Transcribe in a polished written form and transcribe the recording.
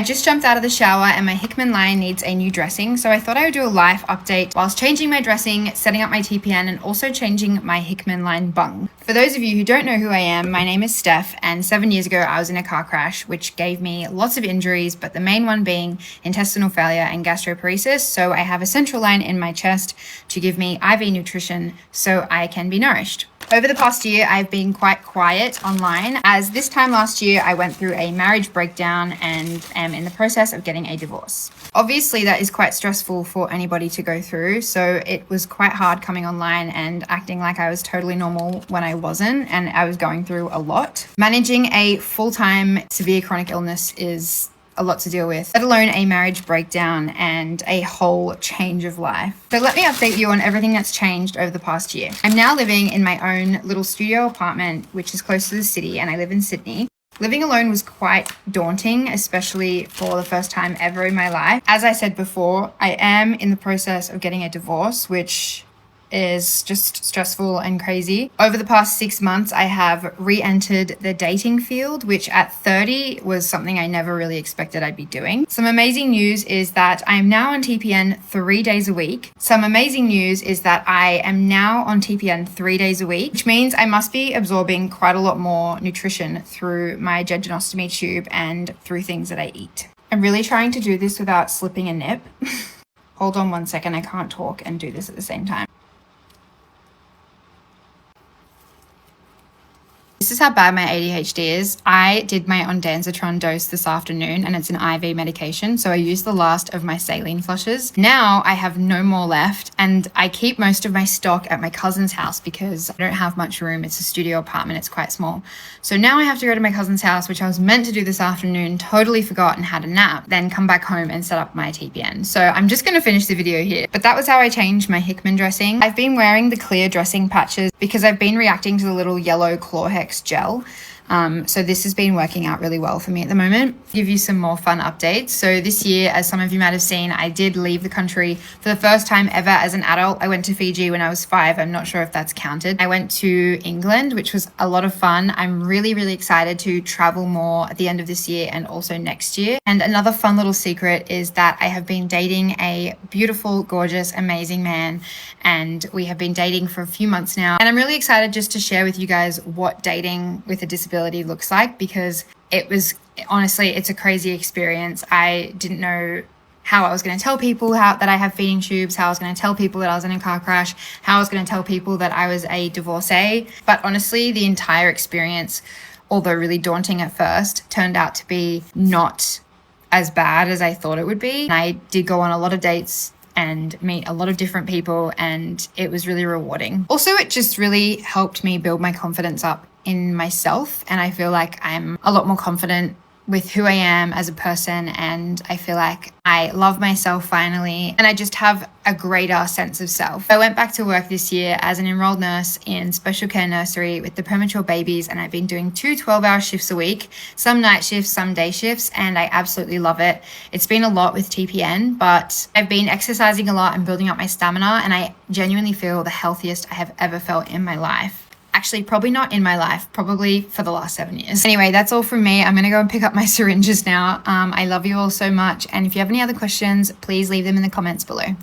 just jumped out of the shower and my Hickman line needs a new dressing, so I thought I would do a life update whilst changing my dressing, setting up my TPN, and also changing my Hickman line bung. For those of you who don't know who I am, my name is Steph, and 7 years ago I was in a car crash which gave me lots of injuries, but the main one being intestinal failure and gastroparesis, so I have a central line in my chest to give me IV nutrition so I can be nourished. Over the past year, I've been quite quiet online, as this time last year I went through a marriage breakdown and am in the process of getting a divorce. Obviously, that is quite stressful for anybody to go through, so it was quite hard coming online and acting like I was totally normal when I wasn't, and I was going through a lot. Managing a full-time severe chronic illness is a lot to deal with, let alone a marriage breakdown and a whole change of life. So let me update you on everything that's changed over the past year. I'm now living in my own little studio apartment, which is close to the city, and I live in Sydney. Living alone was quite daunting, especially for the first time ever in my life. As I said before, I am in the process of getting a divorce, which is just stressful and crazy. Over the past 6 months, I have re-entered the dating field, which at 30 was something I never really expected I'd be doing. Some amazing news is that I am now on TPN 3 days a week. Some amazing news is that I am now on TPN 3 days a week, which means I must be absorbing quite a lot more nutrition through my jejunostomy tube and through things that I eat. I'm really trying to do this without slipping a nip. Hold on 1 second, I can't talk and do this at the same time. This is how bad my ADHD is. I did my ondansetron dose this afternoon and it's an IV medication, so I used the last of my saline flushes. Now I have no more left and I keep most of my stock at my cousin's house because I don't have much room. It's a studio apartment, it's quite small. So now I have to go to my cousin's house, which I was meant to do this afternoon, totally forgot and had a nap, then come back home and set up my TPN. So I'm just gonna finish the video here. But that was how I changed my Hickman dressing. I've been wearing the clear dressing patches because I've been reacting to the little yellow Chlorhex gel. So this has been working out really well for me at the moment. Give you some more fun updates. So this year, as some of you might have seen, I did leave the country for the first time ever as an adult. I went to Fiji when I was 5. I'm not sure if that's counted. I went to England, which was a lot of fun. I'm really, really excited to travel more at the end of this year and also next year. And another fun little secret is that I have been dating a beautiful, gorgeous, amazing man, and we have been dating for a few months now. And I'm really excited just to share with you guys what dating with a disability looks like, because it was honestly, it's a crazy experience. I didn't know how I was going to tell people that I have feeding tubes, how I was going to tell people that I was in a car crash, how I was going to tell people that I was a divorcee. But honestly, the entire experience, although really daunting at first, turned out to be not as bad as I thought it would be. And I did go on a lot of dates and meet a lot of different people, and it was really rewarding. Also, it just really helped me build my confidence up in myself, and I feel like I'm a lot more confident with who I am as a person, and I feel like I love myself finally, and I just have a greater sense of self. I went back to work this year as an enrolled nurse in special care nursery with the premature babies, and I've been doing 2 12-hour shifts a week, some night shifts, some day shifts, and I absolutely love it. It's been a lot with TPN, but I've been exercising a lot and building up my stamina, and I genuinely feel the healthiest I have ever felt in my life. Actually, probably not in my life, probably for the last 7 years. Anyway, that's all from me. I'm gonna go and pick up my syringes now. I love you all so much. And if you have any other questions, please leave them in the comments below.